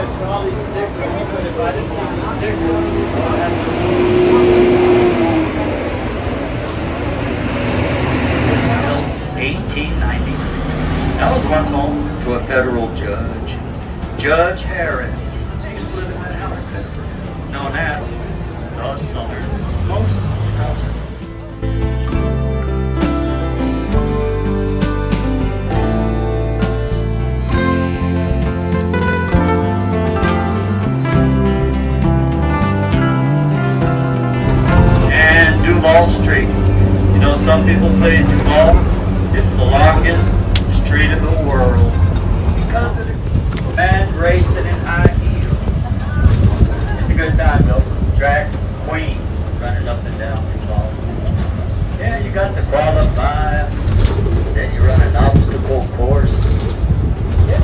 got a trolley sticker, but if I didn't see the sticker, I'd have to... 1896. That was once home to a federal judge, Judge Harris. He used to live in that house, known as the Southernmost house. And Duval Street. You know, some people say Duval, it's the longest street in the world because of the man racing in high heels. It's a good time though. Drag queens running up and down Duval. Yeah, you got the qualify, then you run an obstacle course. Yeah.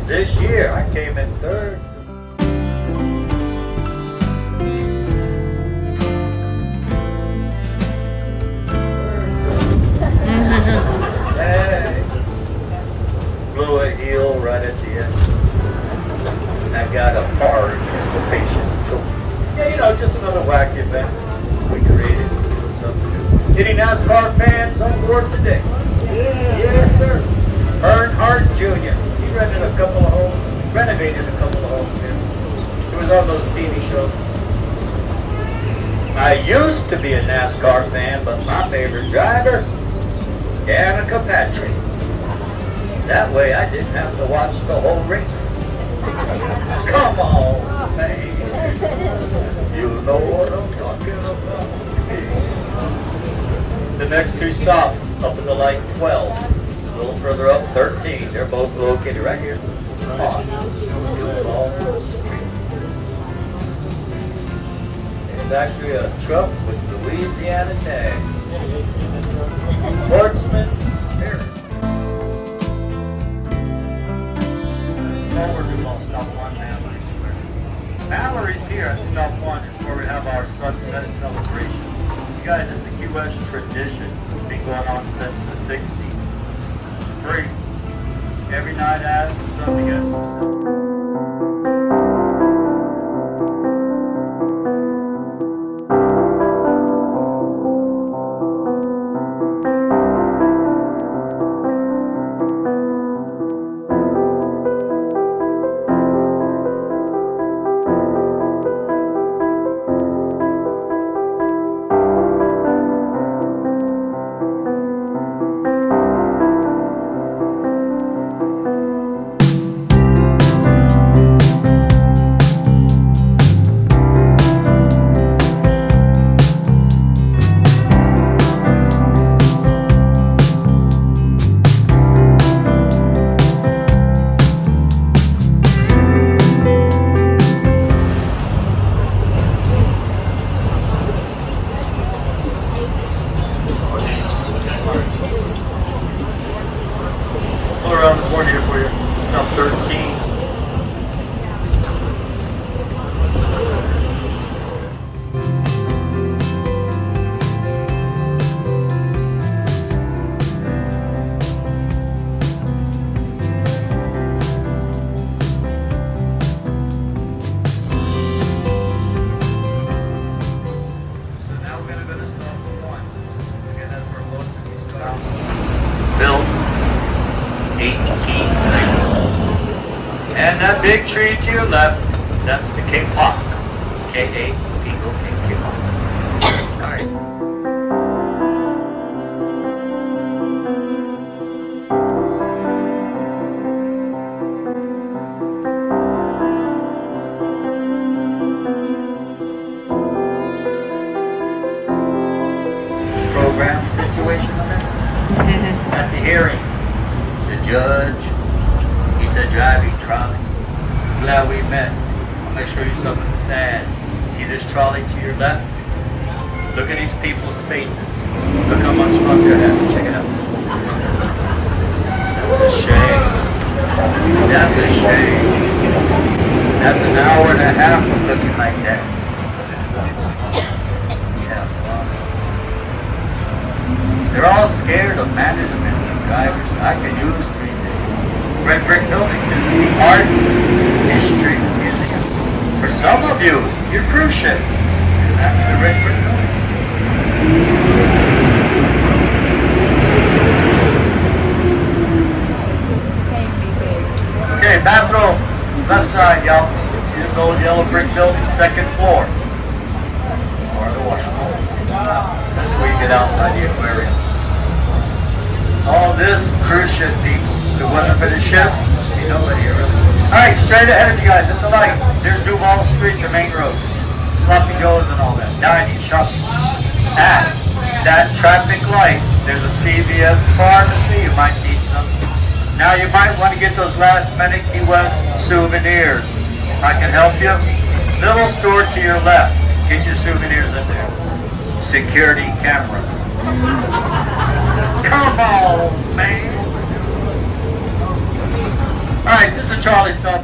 This year I came in third. Hey, blew a heel right at the end. And I got a hard anticipation. So, yeah, you know, just another wacky event we created. Any NASCAR fans on board today? Yeah. Yes, sir. Earnhardt Jr. He rented a couple of homes, renovated a couple of homes here. It was on those TV shows. I used to be a NASCAR fan, but my favorite driver, Danica Patrick. That way I didn't have to watch the whole race. Come on, man. You know what I'm talking about. The next two stops, up in the light 12. A little further up, 13. They're both located right here. There's actually a truck with Louisiana tags. Sportsman, here. Forward to stop 1, Mallory Square. Mallory's here at stop 1 is where we have our sunset celebration. You guys, it's a U.S. tradition. It's been going on since the 60s. It's free. Every night as the sun begins to set. Around the corner here for you. Stop 13. So now we're going to go to stop 1. Again, that's where most of these stops. Built 1890. And that big tree to your left, that's the Cape Hawk. K-A-P-O-K, Cape Hawk. All right. Program situation on that? At the hearing, the judge, he said, driving trolley. Glad we met. I'm going to show you something sad. See this trolley to your left? Look at these people's faces. Look how much fun they're having. Check it out. That's a shame. That's a shame. That's an hour and a half of looking like that. Yeah, fun. They're all scared of management and drivers. I can use 3 days. Red brick building. This is the art history you, your cruise ship. That's the Richmond. Okay, bathroom, left side, y'all. See this old yellow brick building, second floor. Or the washroom. That's where you get out by the aquarium. All this cruise ship people. If it wasn't for the ship, ain't nobody here really. Alright, straight ahead of you guys, at the light. There's Duval Street, your main road. Sloppy goes and all that. Dining, shopping. At that traffic light, there's a CVS pharmacy. You might need some. Now you might want to get those last minute Key West souvenirs. I can help you. Little store to your left. Get your souvenirs in there. Security cameras. Come on, man. Alright, this is Trolley stuff.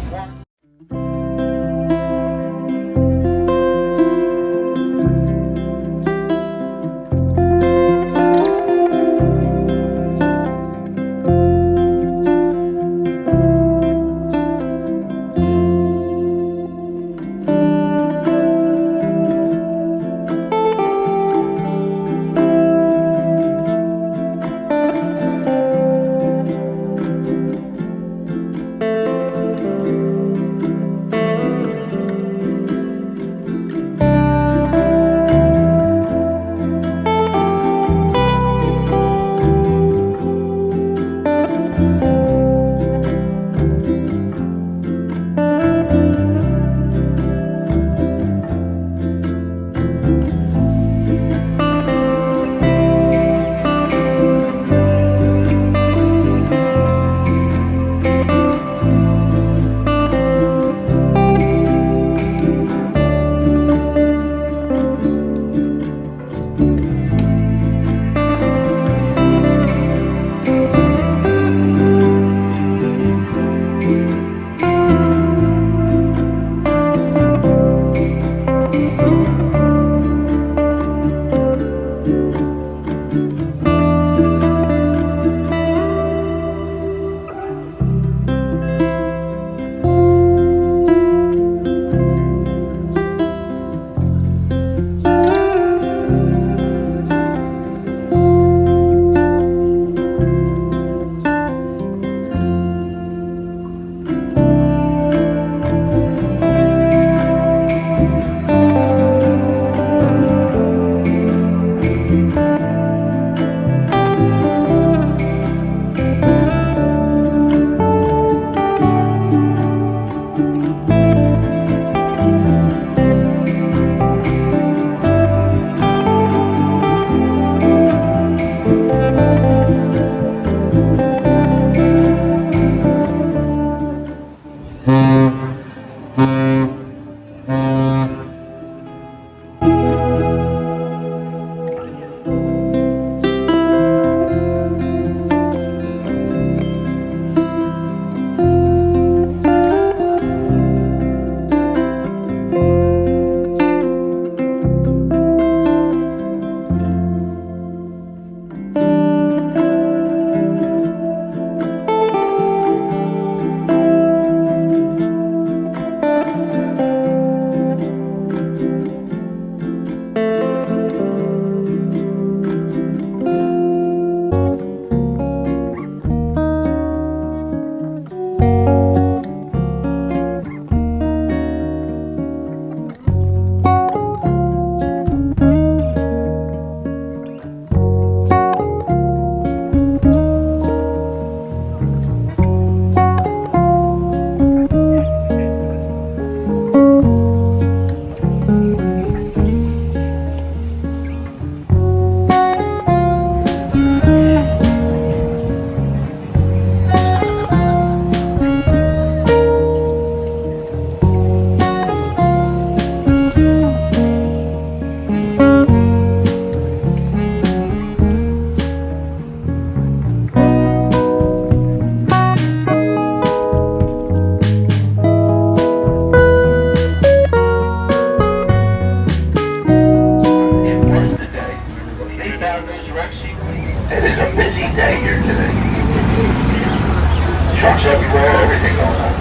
Trucks everywhere, everything going on.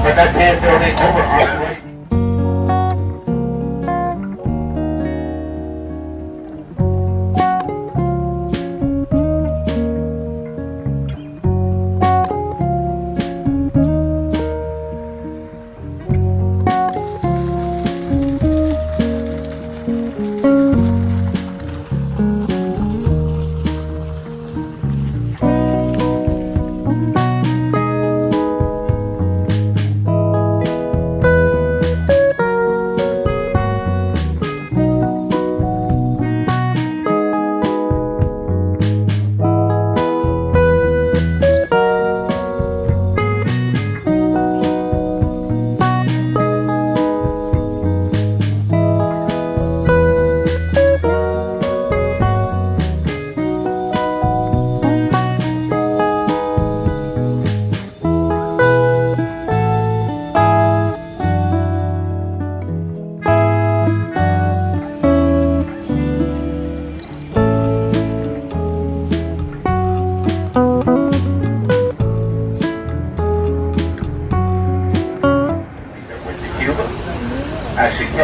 But that tan building over on the right.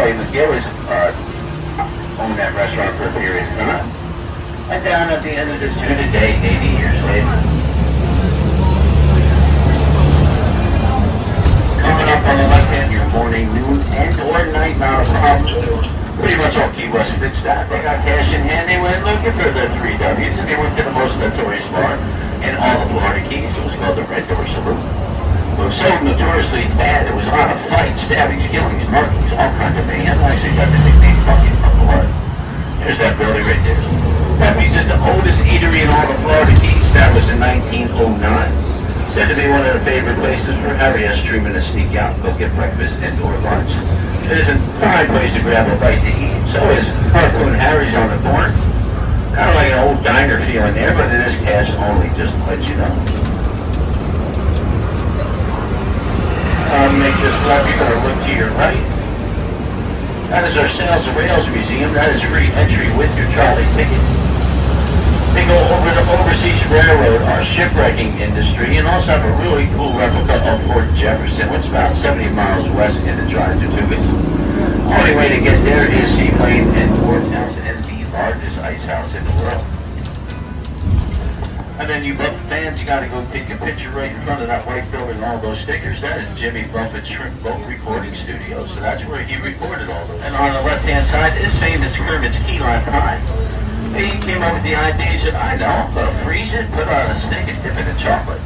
Trolley McGill owned that restaurant for a period of time. And down at the end of this here today, 80 years later. Coming up on the left hand, your morning, noon, and or night now problems. Pretty much all Key West fixed that. They got cash in hand, they went looking for their 3 W's, and they went to the most notorious bar in all of Florida Keys. It was called the Red Door Saloon. It was so notoriously bad, there was a lot of fights, stabbings, killings, markings, all kinds of mayhem. Actually got the nickname fucking from the Blood. There's that building right there. Pepe's is the oldest eatery in all of Florida Keys. That was in 1909. Said to be one of the favorite places for Harry S. Truman to sneak out and go get breakfast and or lunch. It is a fine place to grab a bite to eat. So is Harpoon Harry's on the corner. Kind of like an old diner feeling there, but it is cash only, just to let you know. Make this left, you're going to look to your right. That is our Sails and Rails Museum. That is free entry with your trolley ticket. They go over the Overseas Railroad, our shipwrecking industry, and also have a really cool replica of Fort Jefferson, which is about 70 miles west in the drive to Tugas. Only way to get there is seaplane and Fort Townsend, and the largest ice house in the world. And then you Buffett fans, you got to go take a picture right in front of that white building and all those stickers. That is Jimmy Buffett's Shrimp Boat Recording Studio, so that's where he recorded all those. And on the left-hand side is famous Kermit's Key Lime Pie. He came up with the idea, he said, I know, I'm going to freeze it, put it on a stick, and dip it in chocolate.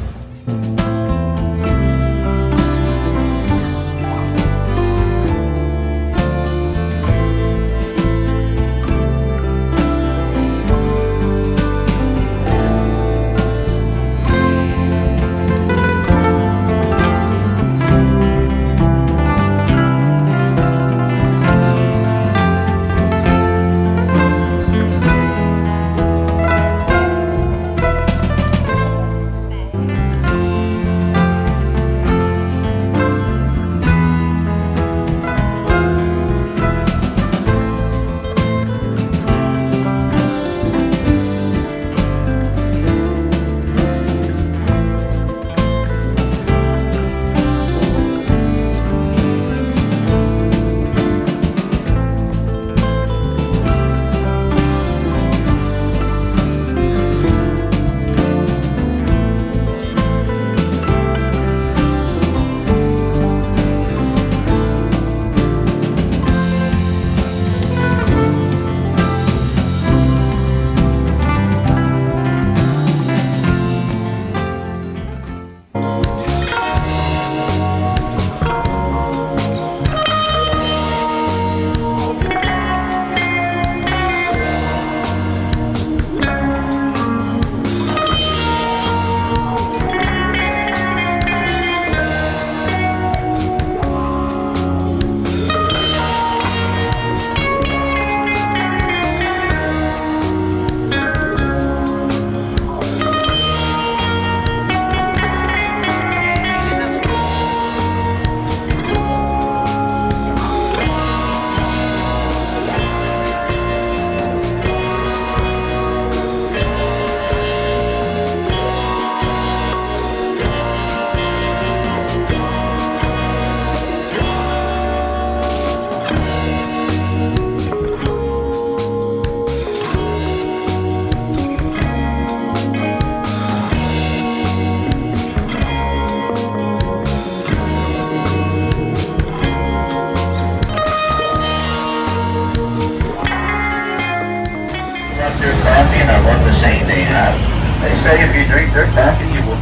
say if you drink their coffee, you will.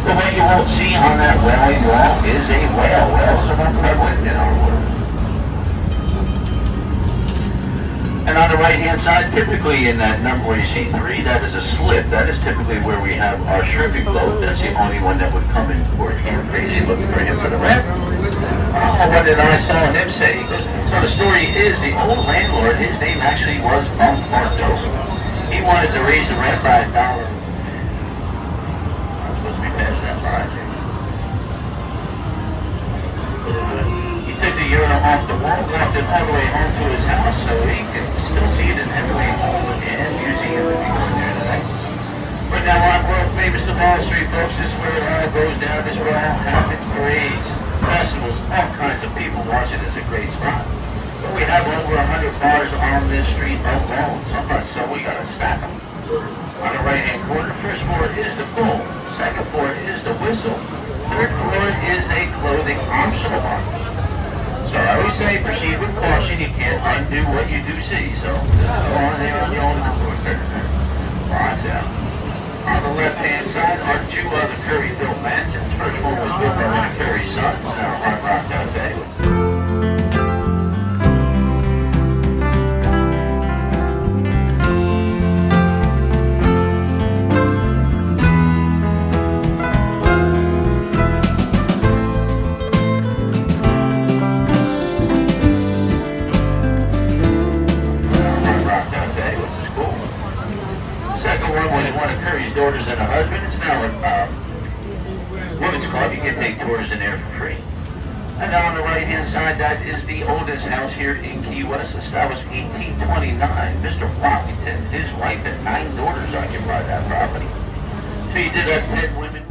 But what you won't see on that whaling wall is a whale. Whales are not prevalent in our water. And on the right-hand side, typically in that number where you see 3, that is a slip. That is typically where we have our shrimping boat. That's the only one that would come in for him, crazy looking for him for the rent. What did I saw him say? So the story is the old landlord, his name actually was Monforto. He wanted to raise the rent by $1. I'm supposed to be past that project. He took the urinal off the wall, walked it all the way home to his house, so he could still see it in Henry Home and Museum if you go there tonight. But now on world famous Duval Street, folks, this is where it all goes down, this is where it all happens, parades, festivals, all kinds of people watching. It's a great spot. We have over 100 bars on this street alone, so we gotta stack them. On the right-hand corner, first floor is the pool. Second floor is the whistle. Third floor is a clothing optional market. So I always say proceed with caution. You can't undo what you do see. So go on there on your own accord. Watch out. On the left-hand side are two other Curry-built mansions. First one was built by one of Curry's sons, now Hard Rock Cafe. Daughters and a husband. It's now a women's club. You can take tours in there for free. And on the right-hand side, that is the oldest house here in Key West, established 1829. Mr. Washington, his wife, and 9 daughters occupy that property. So you did have 10 women.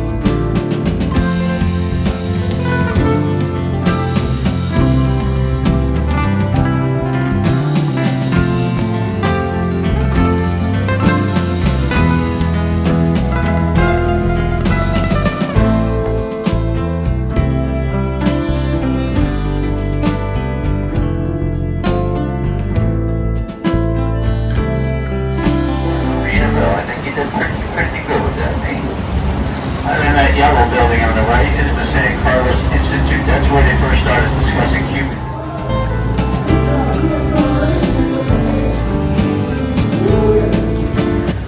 Yellow building on the right is the San Carlos Institute. That's where they first started discussing Cuban.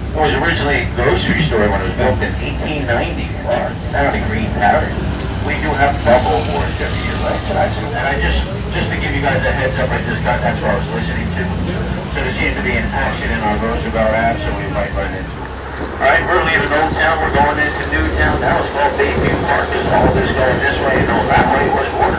It was originally a grocery store when it was built in 1890. Now the green powder. We do have bubble awards every year, right? And I just to give you guys a heads up, that's what I was listening to. So there seems to be an accident on Roosevelt Ave, so we might run into it. Alright, we're leaving Old Town, we're going into New Town. Now it's called Bayview Park. There's all this going this way and all that way was water.